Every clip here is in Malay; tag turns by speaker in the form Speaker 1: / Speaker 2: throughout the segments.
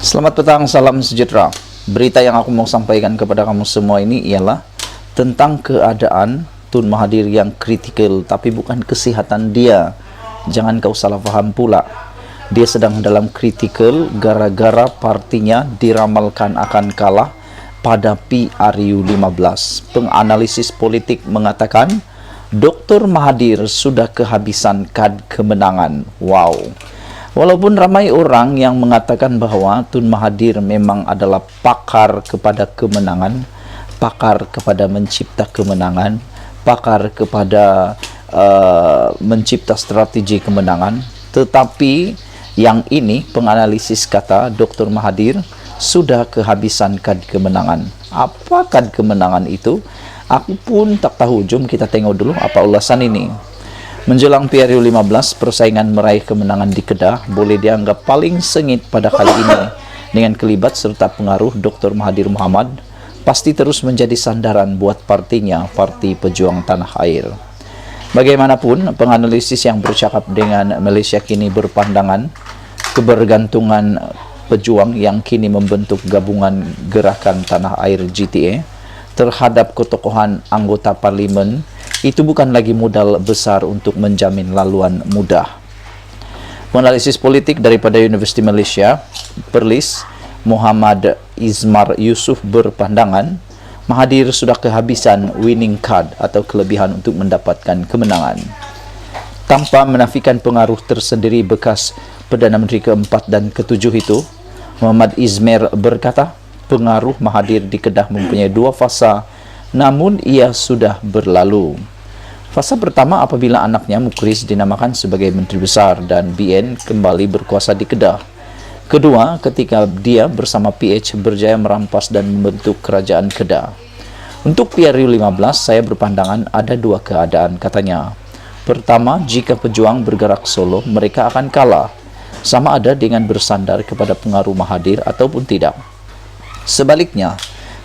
Speaker 1: Selamat petang, salam sejahtera. Berita yang aku mau sampaikan kepada kamu semua ini ialah tentang keadaan Tun Mahathir yang kritikal, tapi bukan kesihatan dia. Jangan kau salah faham pula. Dia sedang dalam kritikal gara-gara partinya diramalkan akan kalah pada PRU 15. Penganalisis politik mengatakan Dr. Mahathir sudah kehabisan kad kemenangan. Wow. Walaupun ramai orang yang mengatakan bahwa Tun Mahathir memang adalah pakar kepada kemenangan, pakar kepada mencipta kemenangan, pakar kepada mencipta strategi kemenangan, tetapi yang ini penganalisis kata Dr. Mahathir sudah kehabisan kad kemenangan. Apa kad kemenangan itu? Aku pun tak tahu. Jom kita tengok dulu apa ulasan ini. Menjelang PRU 15, persaingan meraih kemenangan di Kedah boleh dianggap paling sengit pada kali ini. Dengan kelibat serta pengaruh Dr. Mahathir Mohamad, pasti terus menjadi sandaran buat partinya, Parti Pejuang Tanah Air. Bagaimanapun, penganalisis yang bercakap dengan Malaysia kini berpandangan kebergantungan pejuang yang kini membentuk gabungan Gerakan Tanah Air GTA terhadap ketokohan anggota parlimen itu bukan lagi modal besar untuk menjamin laluan mudah. Penganalisis politik daripada Universiti Malaysia, Perlis, Muhammad Izmar Yusof berpandangan Mahathir sudah kehabisan winning card atau kelebihan untuk mendapatkan kemenangan. Tanpa menafikan pengaruh tersendiri bekas Perdana Menteri keempat dan ketujuh itu, Muhammad Izmar berkata, pengaruh Mahathir di Kedah mempunyai dua fasa, namun ia sudah berlalu. Fasa pertama apabila anaknya Mukris dinamakan sebagai Menteri Besar dan BN kembali berkuasa di Kedah. Kedua, ketika dia bersama PH berjaya merampas dan membentuk kerajaan Kedah. Untuk PRU 15, saya berpandangan ada dua keadaan, katanya. Pertama, jika pejuang bergerak solo, mereka akan kalah. Sama ada dengan bersandar kepada pengaruh Mahathir ataupun tidak. Sebaliknya,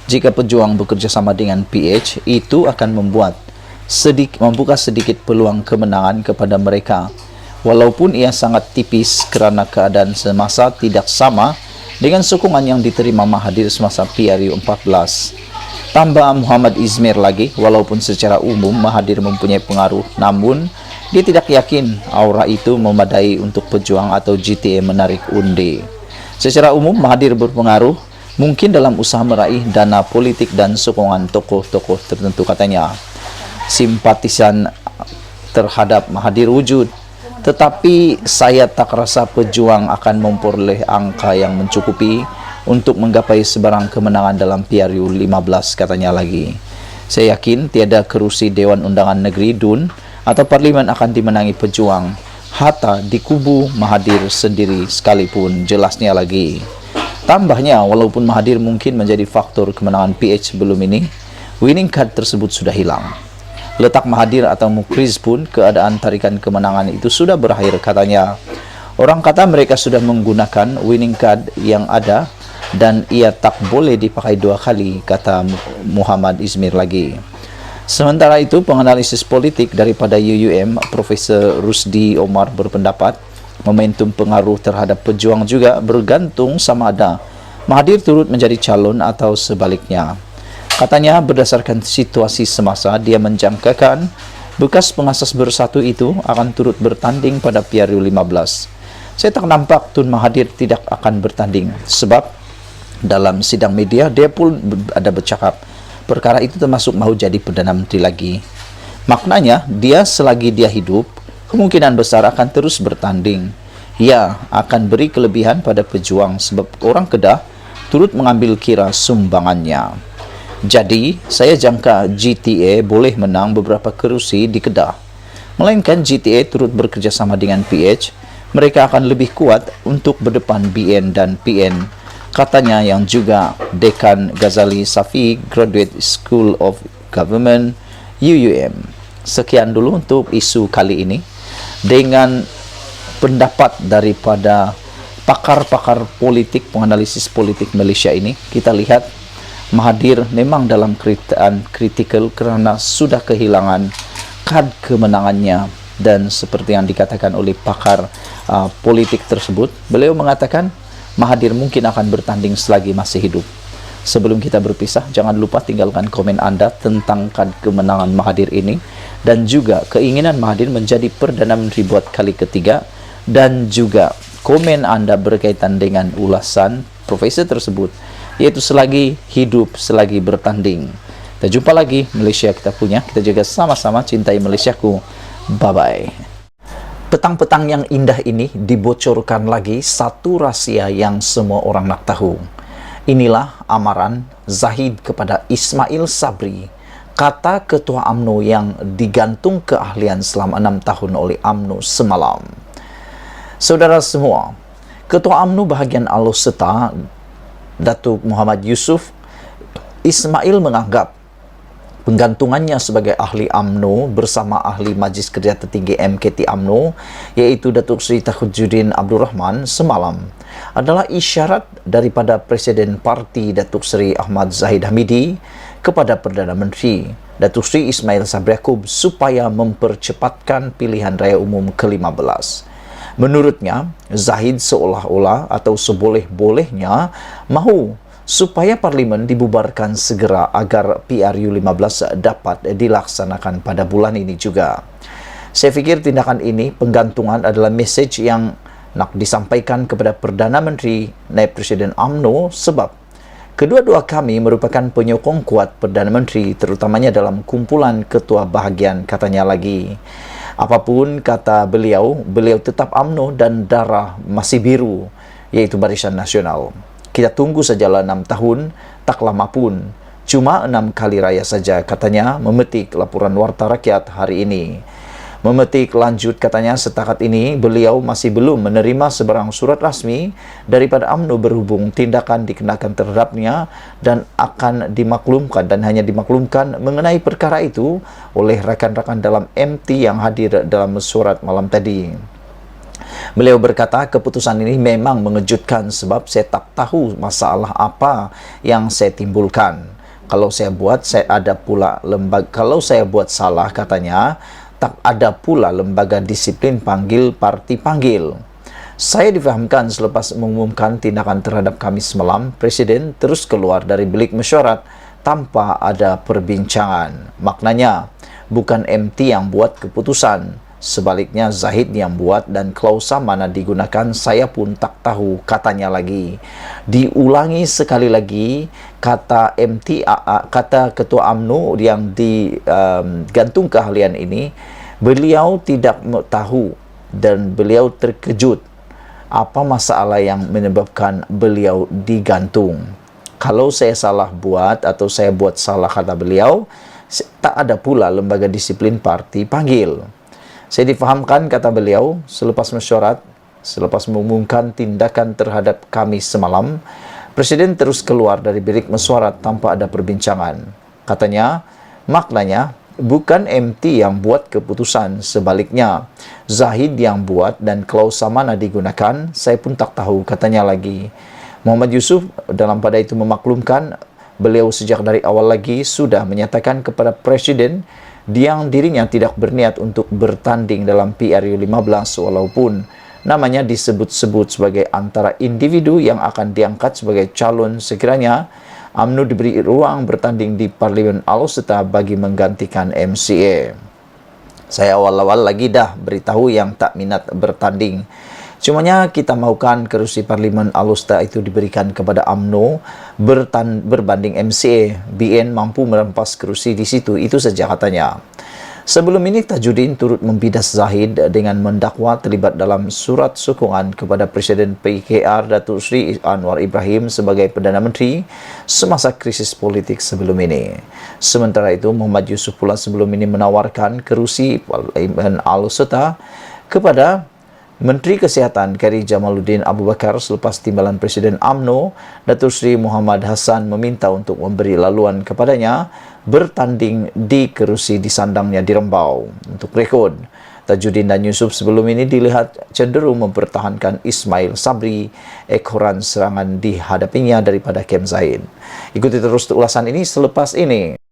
Speaker 1: jika pejuang bekerja sama dengan PH, itu akan membuka sedikit peluang kemenangan kepada mereka, walaupun ia sangat tipis kerana keadaan semasa tidak sama dengan sokongan yang diterima Mahathir semasa PRU 14. Tambah Muhammad Izmar lagi, walaupun secara umum Mahathir mempunyai pengaruh, namun dia tidak yakin aura itu memadai untuk pejuang atau GTA menarik undi. Secara umum Mahathir berpengaruh mungkin dalam usaha meraih dana politik dan sokongan tokoh-tokoh tertentu, katanya. Simpatisan terhadap Mahathir wujud, tetapi saya tak rasa pejuang akan memperoleh angka yang mencukupi untuk menggapai sebarang kemenangan dalam PRU 15, katanya lagi. Saya yakin tiada kerusi Dewan Undangan Negeri DUN atau Parlimen akan dimenangi pejuang, hatta di kubu Mahathir sendiri sekalipun, jelasnya lagi. Tambahnya, walaupun Mahathir mungkin menjadi faktor kemenangan PH sebelum ini, winning card tersebut sudah hilang. Letak Mahathir atau Mukris pun keadaan tarikan kemenangan itu sudah berakhir, katanya. Orang kata mereka sudah menggunakan winning card yang ada dan ia tak boleh dipakai dua kali, kata Muhammad Izmar lagi. Sementara itu, penganalisis politik daripada UUM, Profesor Rusdi Omar berpendapat momentum pengaruh terhadap pejuang juga bergantung sama ada Mahathir turut menjadi calon atau sebaliknya. Katanya berdasarkan situasi semasa, dia menjangkakan bekas pengasas bersatu itu akan turut bertanding pada PRU 15. Saya tak nampak Tun Mahathir tidak akan bertanding, sebab dalam sidang media dia pun ada bercakap perkara itu termasuk mahu jadi Perdana Menteri lagi. Maknanya dia selagi dia hidup kemungkinan besar akan terus bertanding. Ia akan beri kelebihan pada pejuang sebab orang Kedah turut mengambil kira sumbangannya. Jadi, saya jangka GTA boleh menang beberapa kerusi di Kedah. Melainkan GTA turut bekerjasama dengan PH, mereka akan lebih kuat untuk berdepan BN dan PN, katanya, yang juga Dekan Ghazali Safi, Graduate School of Government, UUM. Sekian dulu untuk isu kali ini. Dengan pendapat daripada pakar-pakar politik, penganalisis politik Malaysia ini, kita lihat Mahathir memang dalam keadaan kritikal kerana sudah kehilangan kad kemenangannya. Dan seperti yang dikatakan oleh pakar politik tersebut, beliau mengatakan Mahathir mungkin akan bertanding selagi masih hidup. Sebelum kita berpisah, jangan lupa tinggalkan komen Anda tentang kemenangan Mahathir ini dan juga keinginan Mahathir menjadi Perdana Menteri buat kali ketiga, dan juga komen Anda berkaitan dengan ulasan profesor tersebut, yaitu selagi hidup, selagi bertanding. Kita jumpa lagi. Malaysia kita punya, kita juga sama-sama cintai Malaysiaku. Bye-bye. Petang-petang yang indah ini dibocorkan lagi satu rahasia yang semua orang nak tahu. Inilah amaran Zahid kepada Ismail Sabri, kata Ketua UMNO yang digantung keahlian selama 6 tahun oleh UMNO semalam. Saudara semua, Ketua UMNO bahagian Alor Setar, Datuk Muhammad Yusof Ismail menganggap penggantungannya sebagai ahli UMNO bersama ahli Majlis Kerja Tertinggi MKT UMNO, yaitu Datuk Seri Tajuddin Abdul Rahman semalam, adalah isyarat daripada Presiden Parti Datuk Seri Ahmad Zahid Hamidi kepada Perdana Menteri Datuk Seri Ismail Sabri Yaakob supaya mempercepatkan pilihan raya umum ke-15. Menurutnya, Zahid seolah-olah atau seboleh-bolehnya mahu supaya Parlimen dibubarkan segera agar PRU15 dapat dilaksanakan pada bulan ini juga. Saya fikir tindakan ini, penggantungan, adalah mesej yang nak disampaikan kepada Perdana Menteri, Naib Presiden UMNO, sebab kedua-dua kami merupakan penyokong kuat Perdana Menteri, terutamanya dalam kumpulan ketua bahagian, katanya lagi. Apapun kata beliau, beliau tetap UMNO dan darah masih biru, yaitu Barisan Nasional. Kita tunggu sajalah 6 tahun, tak lama pun. Cuma 6 kali raya saja, katanya, memetik laporan Warta Rakyat hari ini. Memetik lanjut, katanya, setakat ini beliau masih belum menerima sebarang surat rasmi daripada UMNO berhubung tindakan dikenakan terhadapnya dan akan dimaklumkan dan hanya dimaklumkan mengenai perkara itu oleh rakan-rakan dalam MT yang hadir dalam mesyuarat malam tadi. Beliau berkata, keputusan ini memang mengejutkan sebab saya tak tahu masalah apa yang saya timbulkan. Kalau saya buat salah, katanya, tak ada pula lembaga disiplin panggil parti panggil. Saya difahamkan selepas mengumumkan tindakan terhadap kami semalam, Presiden terus keluar dari bilik mesyuarat tanpa ada perbincangan. Maknanya, bukan MT yang buat keputusan. Sebaliknya, Zahid yang buat, dan klausa mana digunakan saya pun tak tahu, katanya lagi. Diulangi sekali lagi, kata kata Ketua UMNO yang digantung keahlian ini, beliau tidak tahu dan beliau terkejut apa masalah yang menyebabkan beliau digantung. Kalau saya salah buat atau saya buat salah, kata beliau, tak ada pula lembaga disiplin parti panggil. Saya difahamkan, kata beliau, selepas mesyuarat, selepas mengumumkan tindakan terhadap kami semalam, Presiden terus keluar dari bilik mesyuarat tanpa ada perbincangan. Katanya, maknanya, bukan MT yang buat keputusan, sebaliknya, Zahid yang buat dan klausa mana digunakan, saya pun tak tahu, katanya lagi. Muhammad Yusof dalam pada itu memaklumkan, beliau sejak dari awal lagi sudah menyatakan kepada Presiden yang dirinya tidak berniat untuk bertanding dalam PRU15 walaupun namanya disebut-sebut sebagai antara individu yang akan diangkat sebagai calon sekiranya UMNO diberi ruang bertanding di Parlimen Alor Setar bagi menggantikan MCA. Saya awal-awal lagi dah beritahu yang tak minat bertanding. Cumanya kita mahukan kerusi Parlimen Alor Setar itu diberikan kepada UMNO berbanding MCA. BN mampu merampas kerusi di situ, itu saja, katanya. Sebelum ini, Tajuddin turut membidas Zahid dengan mendakwa terlibat dalam surat sokongan kepada Presiden PKR Datuk Seri Anwar Ibrahim sebagai Perdana Menteri semasa krisis politik sebelum ini. Sementara itu, Muhammad Yusof pula sebelum ini menawarkan kerusi Parlimen Alor Setar kepada Menteri Kesihatan Khairi Jamaluddin Abu Bakar selepas timbalan Presiden UMNO Datuk Seri Muhammad Hassan meminta untuk memberi laluan kepadanya bertanding di kerusi di sandangnya di Rembau. Untuk rekod, Tajuddin dan Yusof sebelum ini dilihat cenderung mempertahankan Ismail Sabri ekoran serangan dihadapinya daripada Kem Zahid. Ikuti terus ulasan ini selepas ini.